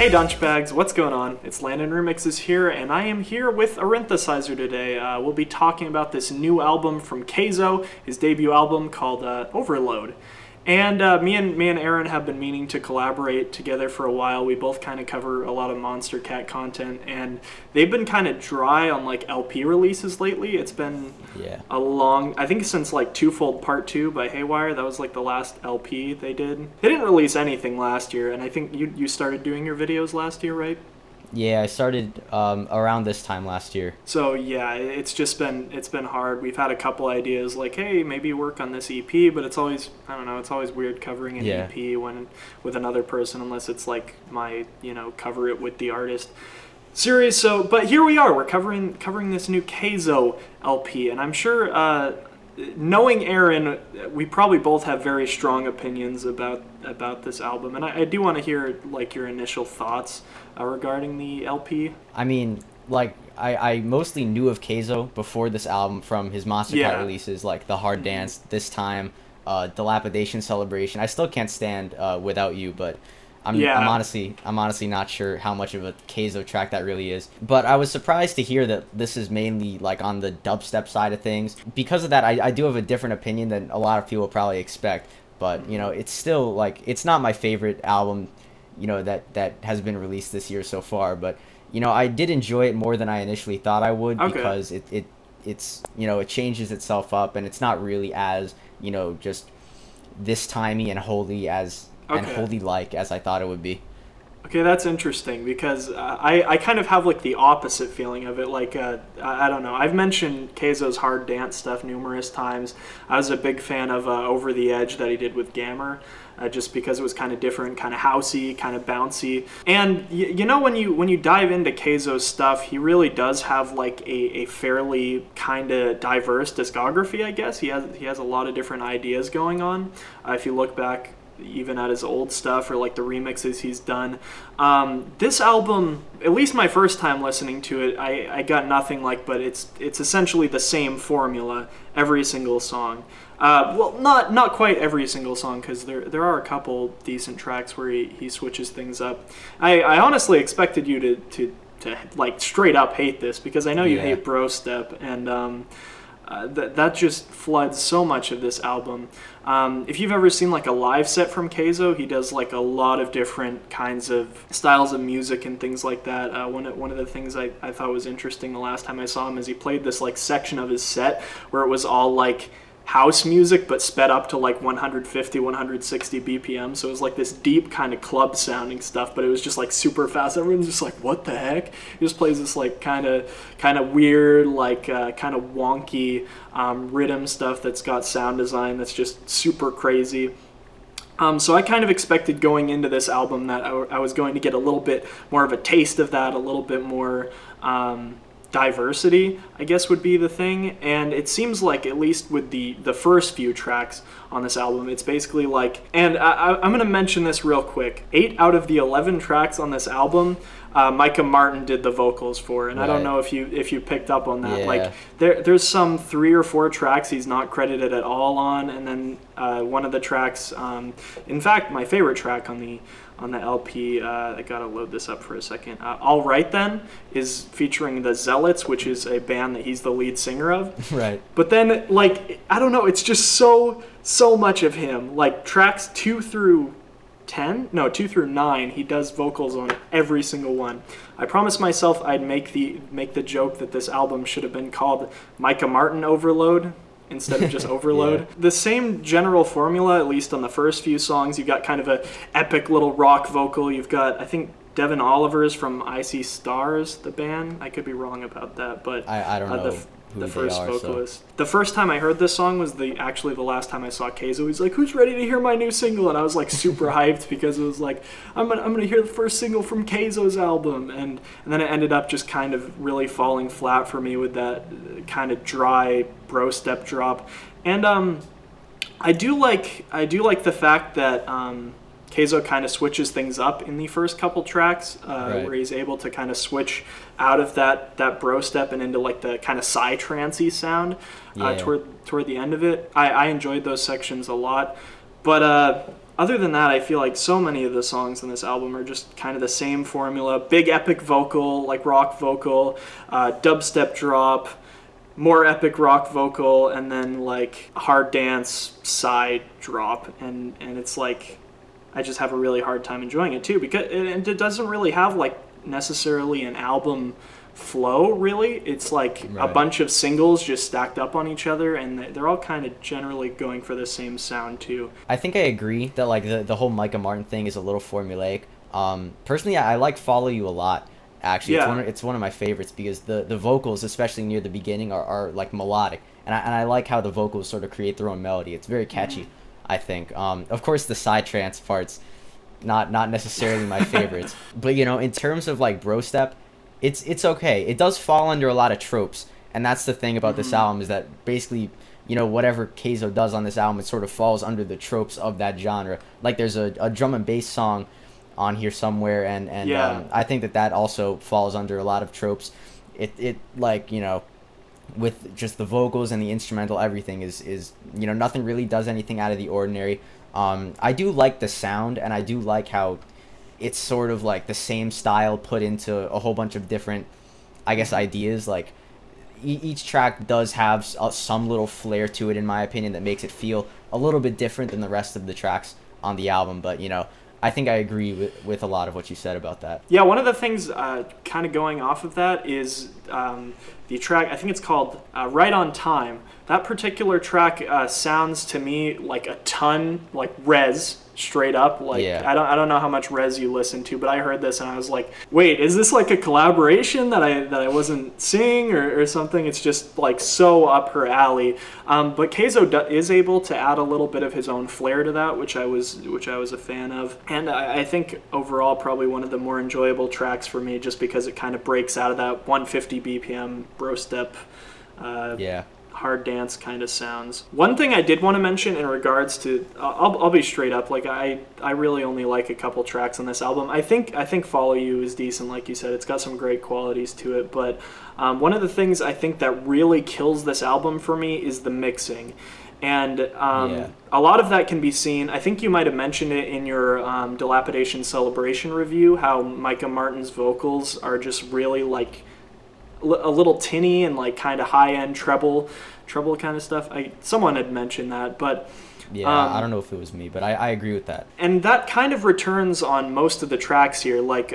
Hey Dunchbags, what's going on? It's Landon Remixes here, and I am here with Arynthesizer today. We'll be talking about this new album from Kayzo, his debut album called Overload. And me and Aron have been meaning to collaborate together for a while. We both kind of cover a lot of Monstercat content, and they've been kind of dry on like LP releases lately. It's been a long, I think since like Twofold Part 2 by Haywire, that was like the last LP they did. They didn't release anything last year, and I think you started doing your videos last year, right? Yeah, I started around this time last year. So yeah, it's been hard. We've had a couple ideas like, hey, maybe work on this EP, but it's always, I don't know, it's always weird covering an EP when with another person, unless it's like my, cover it with the artist series. So, but here we are. We're covering this new Kayzo LP, and I'm sure knowing Aron, we probably both have very strong opinions about this album, and I do want to hear like your initial thoughts regarding the LP. I mean, like I mostly knew of Kayzo before this album from his Monstercat releases, like the Hard Dance, This Time, Dilapidation Celebration. I still can't stand Without You, but I'm honestly not sure how much of a Kayzo track that really is. But I was surprised to hear that this is mainly like on the dubstep side of things. Because of that, I do have a different opinion than a lot of people probably expect. But it's still like, it's not my favorite album, that has been released this year so far. But I did enjoy it more than I initially thought I would, because it's it changes itself up, and it's not really as just this timey and holy as. And holy-like as I thought it would be. Okay, that's interesting, because I kind of have like the opposite feeling of it. Like, I don't know. I've mentioned Kayzo's Hard Dance stuff numerous times. I was a big fan of Over the Edge that he did with Gammer, just because it was kind of different, kind of housey, kind of bouncy. And when you dive into Kayzo's stuff, he really does have like a fairly kind of diverse discography, I guess. He has a lot of different ideas going on. If you look back even at his old stuff or like the remixes he's done. This album, at least my first time listening to it, I got nothing like, but it's essentially the same formula every single song. Well, not quite every single song, because there are a couple decent tracks where he switches things up. I honestly expected you to like straight up hate this, because I know you hate BROSTEP, and that just floods so much of this album. If you've ever seen like a live set from Kayzo, he does like a lot of different kinds of styles of music and things like that. One of the things I thought was interesting the last time I saw him is he played this like section of his set where it was all like house music but sped up to like 150, 160 BPM, so it was like this deep kind of club sounding stuff, but it was just like super fast. Everyone's just like, what the heck? He just plays this like kind of weird, like kind of wonky rhythm stuff that's got sound design that's just super crazy. So I kind of expected going into this album that I was going to get a little bit more of a taste of that, a little bit more diversity, I guess, would be the thing. And it seems like, at least with the first few tracks on this album, it's basically like, and I'm going to mention this real quick, 8 out of the 11 tracks on this album, Micah Martin did the vocals for, and I don't know if you picked up on that. Like there's some 3 or 4 tracks he's not credited at all on, and then one of the tracks, in fact my favorite track on the LP, I gotta load this up for a second. All Right Then is featuring the Zealots, which is a band that he's the lead singer of. Right. But then, like, I don't know, it's just so much of him. Like tracks 2 through 9, he does vocals on every single one. I promised myself I'd make the joke that this album should have been called Micah Martin Overload instead of just Overload. The same general formula, at least on the first few songs. You've got kind of a epic little rock vocal. You've got, I think, Devin Oliver's from I See Stars, the band. I could be wrong about that, but I don't know the first vocalist. So. The first time I heard this song was actually the last time I saw Kayzo. He's like, "Who's ready to hear my new single?" And I was like super hyped, because it was like, I'm gonna hear the first single from Kayzo's album, and then it ended up just kind of really falling flat for me with that kind of dry BROSTEP drop. And I do like the fact that Kayzo kind of switches things up in the first couple tracks, where he's able to kind of switch out of that BROSTEP and into like the kind of psy-trancey sound toward the end of it. I enjoyed those sections a lot. But other than that, I feel like so many of the songs in this album are just kind of the same formula. Big epic vocal, like rock vocal, dubstep drop, more epic rock vocal, and then like hard dance side drop. And it's like, I just have a really hard time enjoying it too, because it doesn't really have like necessarily an album flow, really. It's like a bunch of singles just stacked up on each other, and they're all kind of generally going for the same sound too. I think I agree that like the whole Micah Martin thing is a little formulaic. Personally, I like Follow You a lot. Actually, it's one of my favorites because the vocals, especially near the beginning, are like melodic, and I like how the vocals sort of create their own melody. It's very catchy, I think. Of course, the side trance parts, not necessarily my favorites, but you know, in terms of like BROSTEP, it's okay. It does fall under a lot of tropes, and that's the thing about this album, is that basically, you know, whatever Kayzo does on this album, it sort of falls under the tropes of that genre. Like there's a drum and bass song on here somewhere, and I think that also falls under a lot of tropes. It like, you know, with just the vocals and the instrumental, everything is you know, nothing really does anything out of the ordinary. I do like the sound, and I do like how it's sort of like the same style put into a whole bunch of different, I guess, ideas. Like each track does have some little flair to it, in my opinion, that makes it feel a little bit different than the rest of the tracks on the album. But you know, I think I agree with a lot of what you said about that. Yeah, one of the things kind of going off of that is the track, I think it's called Right on Time. That particular track sounds to me like a ton like Rez, straight up. Like I don't know how much Rez you listen to, but I heard this and I was like, wait, is this like a collaboration that I wasn't seeing or something? It's just like so up her alley. But Kayzo is able to add a little bit of his own flair to that, which I was a fan of, and I think overall probably one of the more enjoyable tracks for me, just because it kind of breaks out of that 150 BPM BROSTEP hard dance kind of sounds. One thing I did want to mention in regards to, I'll be straight up, like I really only like a couple tracks on this album. I think Follow You is decent, like you said. It's got some great qualities to it, but one of the things I think that really kills this album for me is the mixing. And a lot of that can be seen, I think you might have mentioned it in your Dilapidation Celebration review, how Micah Martin's vocals are just really like a little tinny and like kind of high-end treble kind of stuff. Someone had mentioned that, but I don't know if it was me, but I agree with that. And that kind of returns on most of the tracks here. Like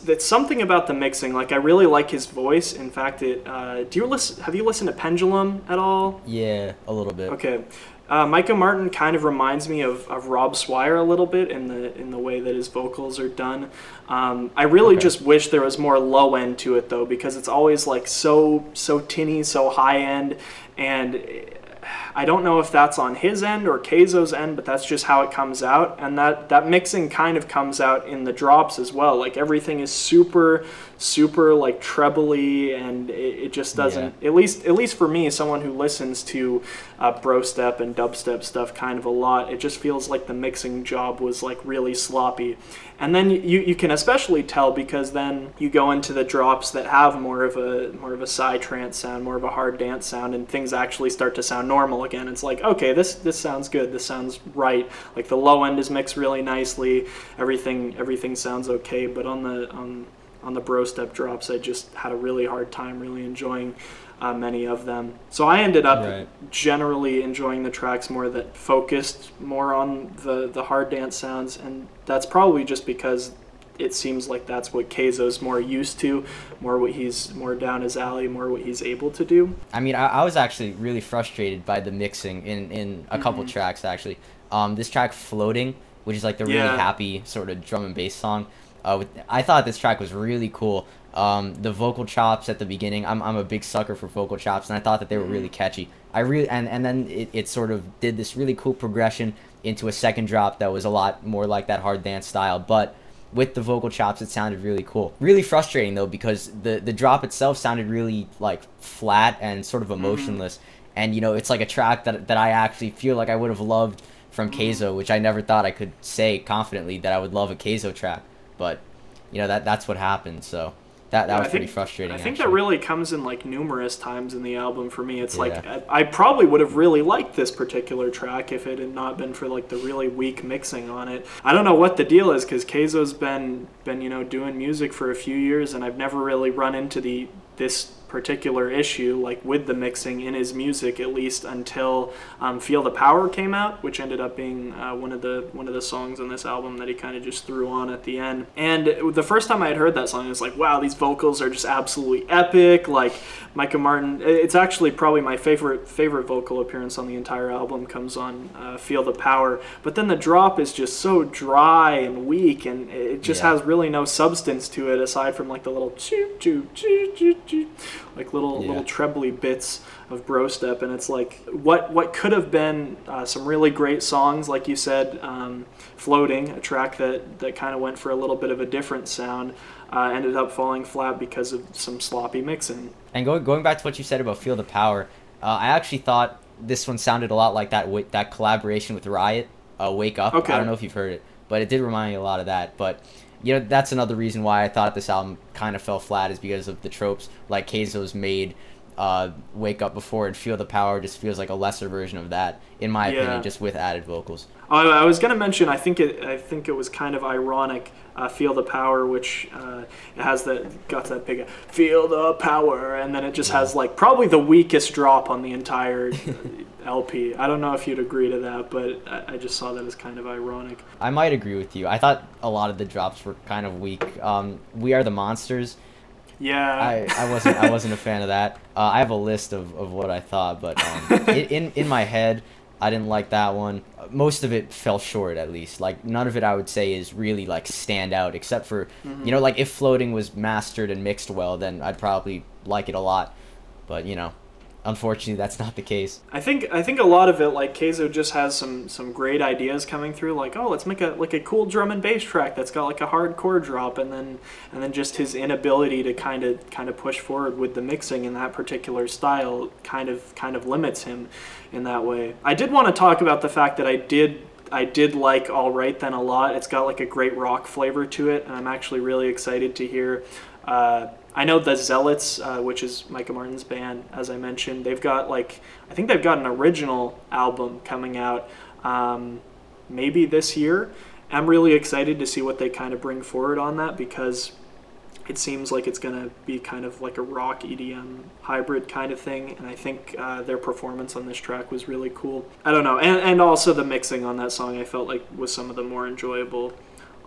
it's something about the mixing. Like I really like his voice. In fact, have you listened to Pendulum at all? Yeah, a little bit. Okay. Micah Martin kind of reminds me of Rob Swire a little bit in the way that his vocals are done. I really just wish there was more low end to it though, because it's always like so tinny, so high end, and I don't know if that's on his end or Kayzo's end, but that's just how it comes out, and that mixing kind of comes out in the drops as well. Like everything is super like trebly, and it just doesn't, at least for me, someone who listens to BROSTEP and dubstep stuff kind of a lot, it just feels like the mixing job was like really sloppy. And then you can especially tell because then you go into the drops that have more of a psytrance sound, more of a hard dance sound, and things actually start to sound normal again. It's like, okay, this sounds good, this sounds right. Like the low end is mixed really nicely, everything sounds okay, but on the BROSTEP drops, I just had a really hard time really enjoying many of them. So I ended up generally enjoying the tracks more that focused more on the hard dance sounds, and that's probably just because it seems like that's what Kayzo's more used to, more down his alley, more what he's able to do. I mean, I was actually really frustrated by the mixing in a couple tracks, actually. This track, Floating, which is like the really happy sort of drum and bass song, I thought this track was really cool. The vocal chops at the beginning, I'm a big sucker for vocal chops, and I thought that they were really catchy. And then it sort of did this really cool progression into a second drop that was a lot more like that hard dance style, but with the vocal chops, it sounded really cool. Really frustrating though, because the drop itself sounded really like flat and sort of emotionless. And you know, it's like a track that I actually feel like I would have loved from Kayzo, which I never thought I could say confidently that I would love a Kayzo track. But you know, that's what happened. So That was pretty frustrating. I think actually. that really comes in like numerous times in the album for me. It's like Yeah. I probably would have really liked this particular track if it had not been for like the really weak mixing on it. I don't know what the deal is, because Kayzo's been doing music for a few years, and I've never really run into this particular issue like with the mixing in his music, at least until Feel the Power came out, which ended up being one of the songs on this album that he kind of just threw on at the end. And the first time I had heard that song, I was like, wow, these vocals are just absolutely epic. Like Micah Martin, it's actually probably my favorite vocal appearance on the entire album comes on Feel the Power. But then the drop is just so dry and weak, and it just has really no substance to it aside from like the little choo choo choo choo choo, like little trebly bits of BROSTEP. And it's like what could have been some really great songs, like you said, Floating, a track that kind of went for a little bit of a different sound, ended up falling flat because of some sloppy mixing. And going back to what you said about Feel the Power, I actually thought this one sounded a lot like that collaboration with Riot, Wake Up. Okay. I don't know if you've heard it, but it did remind me a lot of that. But that's another reason why I thought this album kind of fell flat, is because of the tropes. Like Kayzo's made Wake Up before, and Feel the Power just feels like a lesser version of that, in my opinion, just with added vocals. I was going to mention, I think it was kind of ironic, Feel the Power, which it has got that big Feel the Power, and then it just has like probably the weakest drop on the entire LP. I don't know if you'd agree to that, but I just saw that as kind of ironic. I might agree with you. I thought a lot of the drops were kind of weak. We Are the Monsters. Yeah, I wasn't a fan of that. I have a list of what I thought, but in my head, I didn't like that one. Most of it fell short, at least. Like, none of it I would say is really like stand out, except for like if Floating was mastered and mixed well, then I'd probably like it a lot. But unfortunately, that's not the case. I think a lot of it, like Kayzo just has some great ideas coming through. Like, oh, let's make a cool drum and bass track that's got like a hardcore drop, and then just his inability to kind of push forward with the mixing in that particular style kind of limits him in that way. I did want to talk about the fact that I did like All Right Then a lot. It's got like a great rock flavor to it, and I'm actually really excited to hear. I know the Zealots, which is Micah Martin's band, as I mentioned, they've got I think they've got an original album coming out maybe this year. I'm really excited to see what they kind of bring forward on that, because it seems like it's going to be kind of like a rock EDM hybrid kind of thing, and I think their performance on this track was really cool. I don't know, and also the mixing on that song I felt like was some of the more enjoyable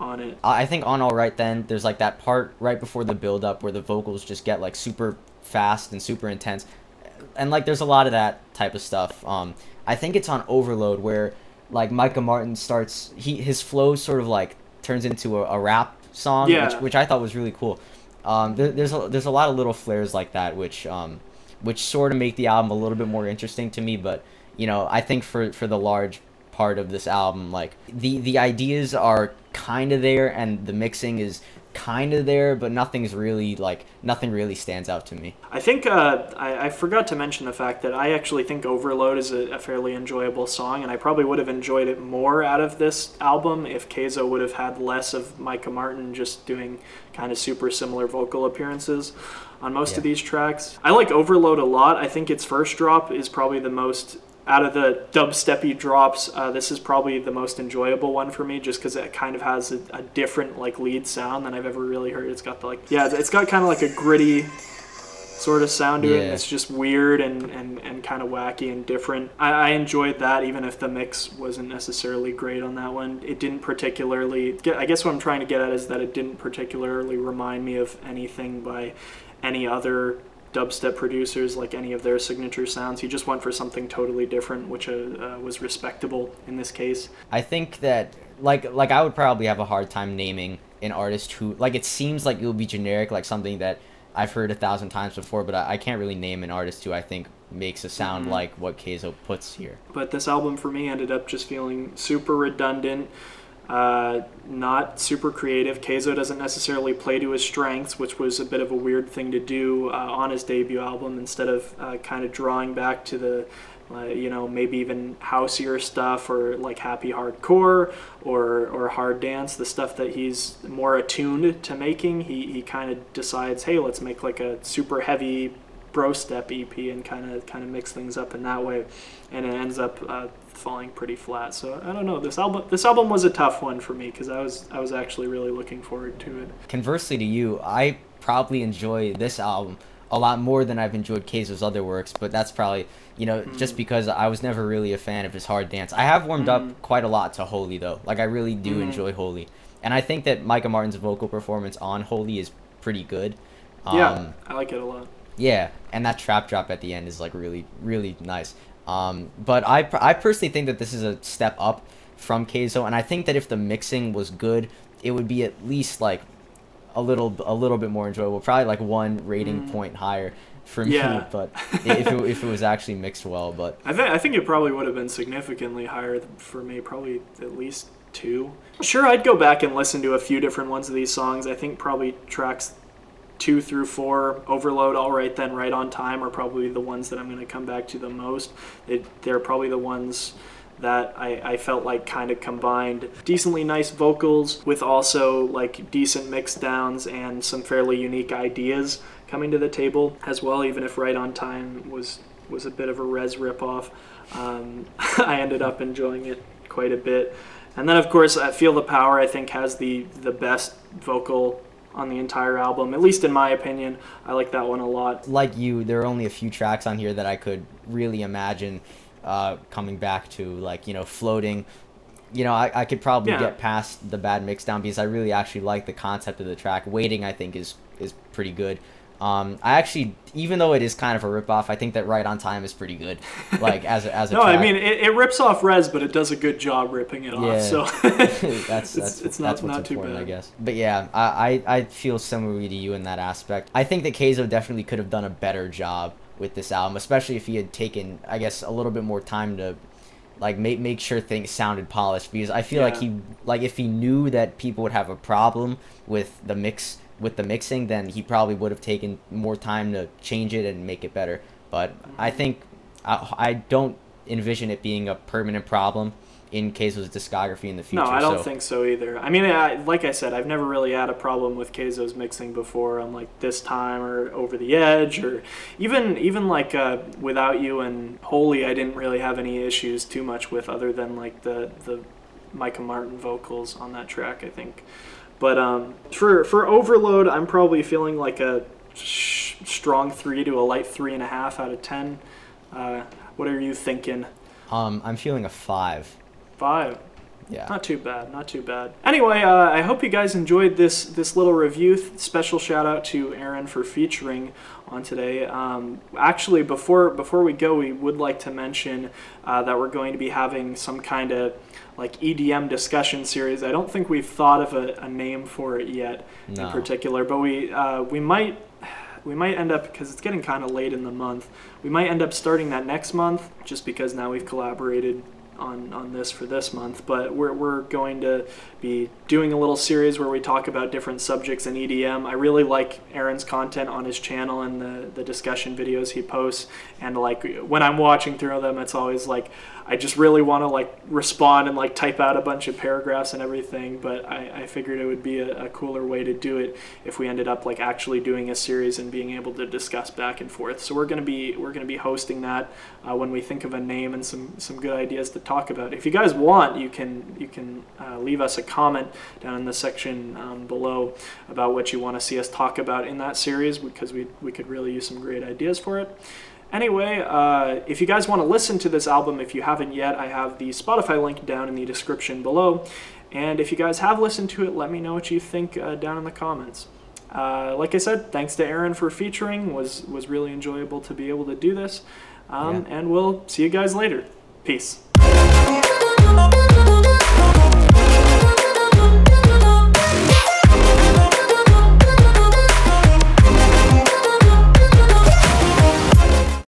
on it. I think on All Right Then, there's like that part right before the build-up where the vocals just get like super fast and super intense, and like there's a lot of that type of stuff. I think it's on Overload where like Micah Martin starts, his flow sort of like turns into a rap song, which I thought was really cool. There's a lot of little flares like that, which sort of make the album a little bit more interesting to me. But I think for the large part of this album, like the ideas are kind of there, and the mixing is kind of there, but nothing really stands out to me. I think I forgot to mention the fact that I actually think Overload is a fairly enjoyable song, and I probably would have enjoyed it more out of this album if Kayzo would have had less of Micah Martin just doing kind of super similar vocal appearances on most of these tracks. I like Overload a lot. I think its first drop is probably the most, out of the dubsteppy drops, this is probably the most enjoyable one for me, just because it kind of has a different like lead sound than I've ever really heard. It's got it's got kind of like a gritty sort of sound to it. It's just weird and kind of wacky and different. I enjoyed that, even if the mix wasn't necessarily great on that one. It didn't particularly, I guess what I'm trying to get at is that it didn't particularly remind me of anything by any other dubstep producers, like any of their signature sounds. He just went for something totally different, which was respectable in this case. I think that like I would probably have a hard time naming an artist who, like, it seems like it would be generic, like something that I've heard 1,000 times before, but I can't really name an artist who I think makes a sound like what Kayzo puts here. But this album for me ended up just feeling super redundant, not super creative. Kayzo doesn't necessarily play to his strengths, which was a bit of a weird thing to do on his debut album, instead of kind of drawing back to you know, maybe even houseier stuff, or like happy hardcore, or hard dance, the stuff that he's more attuned to making, he kind of decides, hey, let's make like a super heavy BROSTEP EP and kind of mix things up in that way, and it ends up falling pretty flat. So I don't know, this album was a tough one for me, because I was actually really looking forward to it. Conversely to you, I probably enjoy this album a lot more than I've enjoyed Kayzo's other works, but that's probably, you know, just because I was never really a fan of his hard dance. I have warmed up quite a lot to Holy, though. Like, I really do enjoy Holy. And I think that Micah Martin's vocal performance on Holy is pretty good. Yeah, I like it a lot. Yeah, and that trap drop at the end is, like, really, really nice. But I personally think that this is a step up from Kayzo, and I think that if the mixing was good, it would be at least, like, a little bit more enjoyable, probably like one rating point higher for me. But if it was actually mixed well, but I think it probably would have been significantly higher for me, probably at least 2. Sure, I'd go back and listen to a few different ones of these songs. I think probably tracks 2 through 4, Overload, All Right Then, Right on Time, are probably the ones that I'm going to come back to the most. They're probably the ones that I felt like kind of combined decently nice vocals with also like decent mix downs and some fairly unique ideas coming to the table as well, even if Right on Time was a bit of a Rez ripoff. I ended up enjoying it quite a bit. And then of course Feel the Power, I think, has the best vocal on the entire album, at least in my opinion. I like that one a lot. Like you, there are only a few tracks on here that I could really imagine coming back to, like, you know, Floating. You know, I could probably get past the bad mix down because I really actually like the concept of the track. Waiting, I think, is pretty good. I actually, even though it is kind of a ripoff, I think that Right on Time is pretty good. Like as a no, track. I mean it rips off Rez, but it does a good job ripping it off. So that's not what's too important, bad, I guess. But yeah, I feel similarly to you in that aspect. I think that Kayzo definitely could have done a better job with this album, especially if he had taken, I guess, a little bit more time to like make sure things sounded polished, because I feel like if he knew that people would have a problem with the mixing, then he probably would have taken more time to change it and make it better. But I think I don't envision it being a permanent problem in Kayzo's discography in the future. No, I don't think so either. I mean, like I said, I've never really had a problem with Kayzo's mixing before on like This Time or Over the Edge, or even like Without You and Holy, I didn't really have any issues too much with, other than like the Micah Martin vocals on that track, I think. But for Overload, I'm probably feeling like a strong 3 to a light 3.5 out of 10. What are you thinking? I'm feeling a 5. 5. Yeah. Not too bad, not too bad. Anyway, I hope you guys enjoyed this little review. Special shout out to Aron for featuring on today. Actually, before we go, we would like to mention that we're going to be having some kind of like EDM discussion series. I don't think we've thought of a name for it yet in particular, but we might end up, because it's getting kind of late in the month, we might end up starting that next month, just because now we've collaborated on this for this month. But we're going to be doing a little series where we talk about different subjects in EDM. I really like Aron's content on his channel and the discussion videos he posts, and like when I'm watching through them, it's always like I just really want to like respond and like type out a bunch of paragraphs and everything, but I figured it would be a cooler way to do it if we ended up like actually doing a series and being able to discuss back and forth. So we're gonna be hosting that when we think of a name and some good ideas to talk about. If you guys want, you can leave us a comment down in the section below about what you want to see us talk about in that series, because we could really use some great ideas for it. Anyway, if you guys want to listen to this album, if you haven't yet, I have the Spotify link down in the description below. And if you guys have listened to it, let me know what you think down in the comments. Like I said, thanks to Aron for featuring. Was really enjoyable to be able to do this. And we'll see you guys later. Peace.